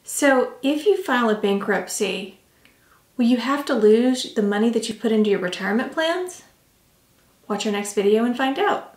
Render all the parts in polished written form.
So if you file a bankruptcy, will you have to lose the money that you put into your retirement plans? Watch our next video and find out.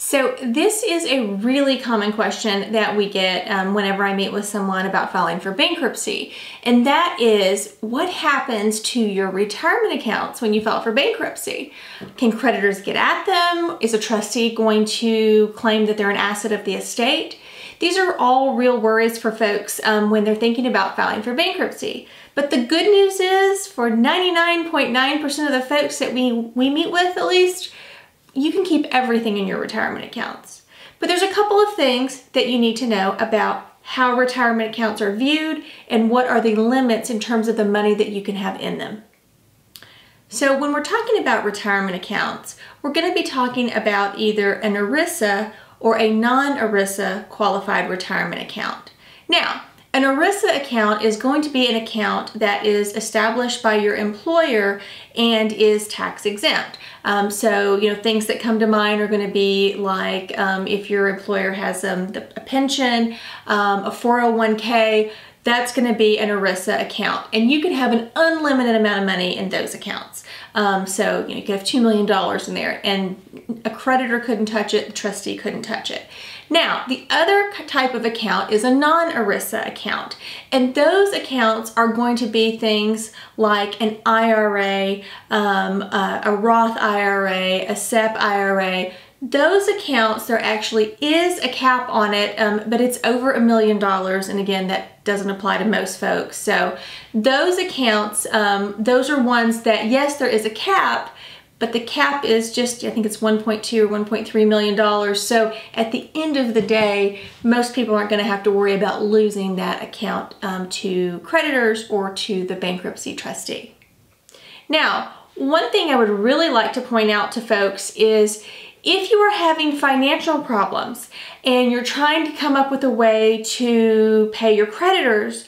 So this is a really common question that we get whenever I meet with someone about filing for bankruptcy. And that is, what happens to your retirement accounts when you file for bankruptcy? Can creditors get at them? Is a trustee going to claim that they're an asset of the estate? These are all real worries for folks when they're thinking about filing for bankruptcy. But the good news is, for 99.9% of the folks that we meet with, at least, you can keep everything in your retirement accounts. But there's a couple of things that you need to know about how retirement accounts are viewed and what are the limits in terms of the money that you can have in them. So when we're talking about retirement accounts, we're going to be talking about either an ERISA or a non-ERISA qualified retirement account. Now, an ERISA account is going to be an account that is established by your employer and is tax exempt. So, things that come to mind are going to be like if your employer has a pension, a 401k, that's going to be an ERISA account. And you can have an unlimited amount of money in those accounts. So, you could have $2 million in there and a creditor couldn't touch it, the trustee couldn't touch it. Now, the other type of account is a non-ERISA account, and those accounts are going to be things like an IRA, a Roth IRA, a SEP IRA. Those accounts, there actually is a cap on it, but it's over $1 million, and again, that doesn't apply to most folks. So those accounts, those are ones that, yes, there is a cap, but the cap is just, I think it's $1.2 or $1.3 million. So at the end of the day, most people aren't going to have to worry about losing that account to creditors or to the bankruptcy trustee. Now, one thing I would really like to point out to folks is if you are having financial problems and you're trying to come up with a way to pay your creditors,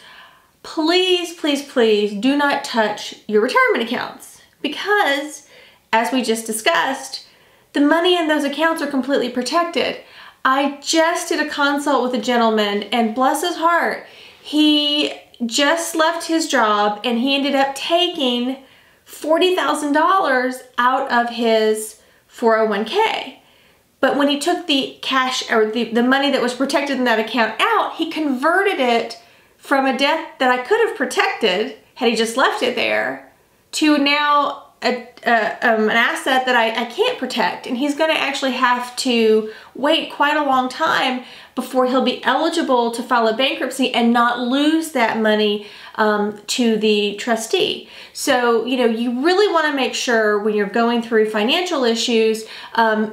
please, please, please do not touch your retirement accounts, because as we just discussed, the money in those accounts are completely protected. I just did a consult with a gentleman, and bless his heart, he just left his job and he ended up taking $40,000 out of his 401k. But when he took the cash or the money that was protected in that account out, he converted it from a debt that I could have protected had he just left it there to now an asset that I can't protect, and he's going to actually have to wait quite a long time before he'll be eligible to file a bankruptcy and not lose that money to the trustee. So, you really want to make sure when you're going through financial issues,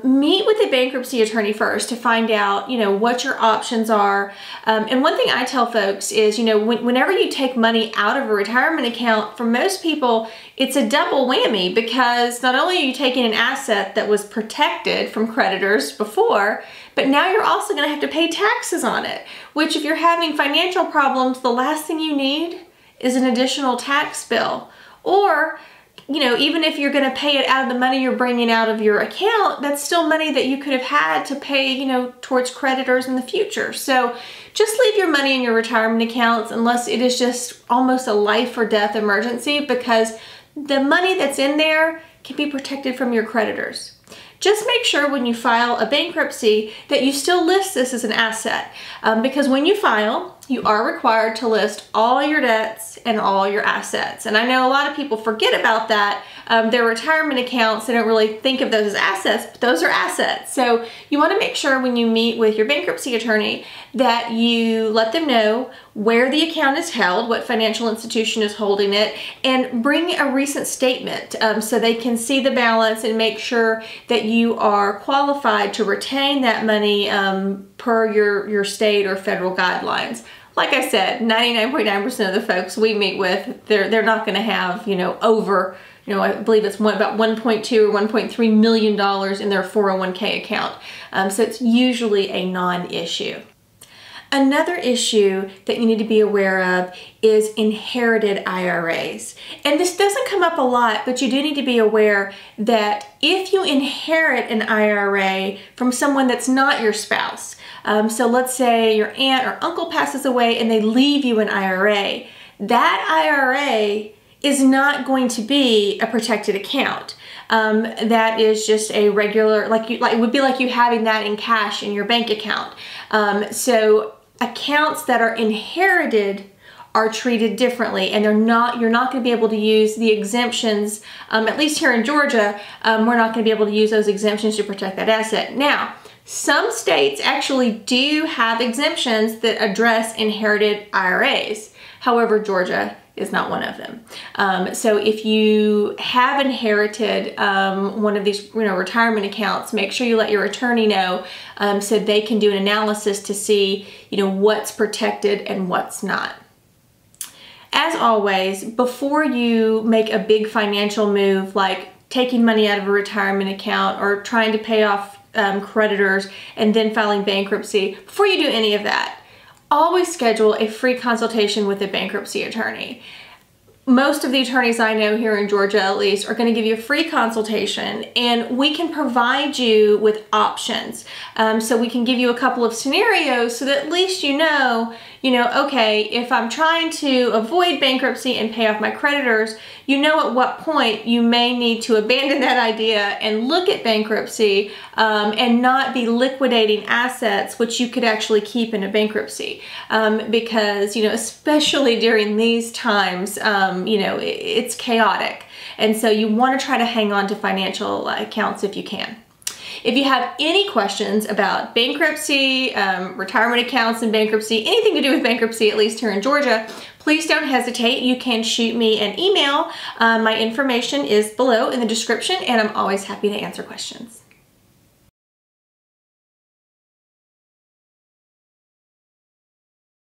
meet with a bankruptcy attorney first to find out, what your options are. And one thing I tell folks is, whenever you take money out of a retirement account, for most people, it's a double whammy, because not only are you taking an asset that was protected from creditors before, but now you're also going to have to pay taxes on it, which if you're having financial problems, the last thing you need is an additional tax bill. Or, even if you're going to pay it out of the money you're bringing out of your account, that's still money that you could have had to pay, towards creditors in the future. So just leave your money in your retirement accounts unless it is just almost a life or death emergency, because the money that's in there can be protected from your creditors. Just make sure when you file a bankruptcy that you still list this as an asset, because when you file, you are required to list all your debts and all your assets. And I know a lot of people forget about that. Their retirement accounts, they don't really think of those as assets, but those are assets. So you want to make sure when you meet with your bankruptcy attorney that you let them know where the account is held, what financial institution is holding it, and bring a recent statement so they can see the balance and make sure that you are qualified to retain that money per your state or federal guidelines. Like I said, 99.9% of the folks we meet with, they're not going to have, over, I believe it's about $1.2 or $1.3 million in their 401k account. So it's usually a non-issue. Another issue that you need to be aware of is inherited IRAs. And this doesn't come up a lot, but you do need to be aware that if you inherit an IRA from someone that's not your spouse, so let's say your aunt or uncle passes away and they leave you an IRA, that IRA is not going to be a protected account. That is just a regular, it would be like you having that in cash in your bank account. So accounts that are inherited are treated differently, and you're not going to be able to use the exemptions, at least here in Georgia, we're not going to be able to use those exemptions to protect that asset. Now, some states actually do have exemptions that address inherited IRAs. However, Georgia is not one of them. So if you have inherited one of these retirement accounts, make sure you let your attorney know so they can do an analysis to see what's protected and what's not. As always, before you make a big financial move like taking money out of a retirement account or trying to pay off creditors and then filing bankruptcy, before you do any of that, always schedule a free consultation with a bankruptcy attorney. Most of the attorneys I know here in Georgia, at least, are going to give you a free consultation, and we can provide you with options. So we can give you a couple of scenarios so that at least okay, if I'm trying to avoid bankruptcy and pay off my creditors, at what point you may need to abandon that idea and look at bankruptcy and not be liquidating assets which you could actually keep in a bankruptcy. Because, especially during these times, it's chaotic. And so you want to try to hang on to financial accounts if you can. If you have any questions about bankruptcy, retirement accounts and bankruptcy, anything to do with bankruptcy, at least here in Georgia, please don't hesitate. You can shoot me an email. My information is below in the description, and I'm always happy to answer questions.